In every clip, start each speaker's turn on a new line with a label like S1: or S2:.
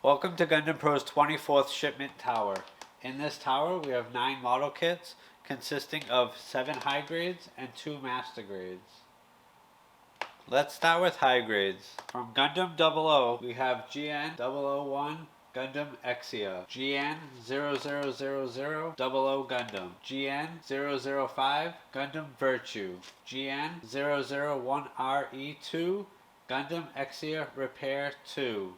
S1: Welcome to Gundam Pro's 24th Shipment Tower. In this tower we have 9 model kits consisting of 7 high grades and 2 master grades. Let's start with high grades. From Gundam 00 we have GN001 Gundam Exia, GN0000 00 Gundam, GN005 Gundam Virtue, GN001RE2 Gundam Exia Repair 2.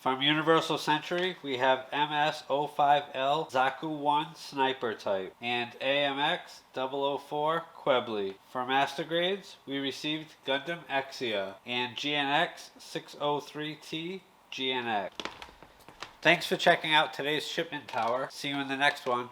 S1: From Universal Century, we have MS-05L Zaku-1 Sniper Type and AMX-004 Quebly. For Master Grades, we received Gundam Exia and GNX-603T GNX. Thanks for checking out today's Shipment Tower. See you in the next one.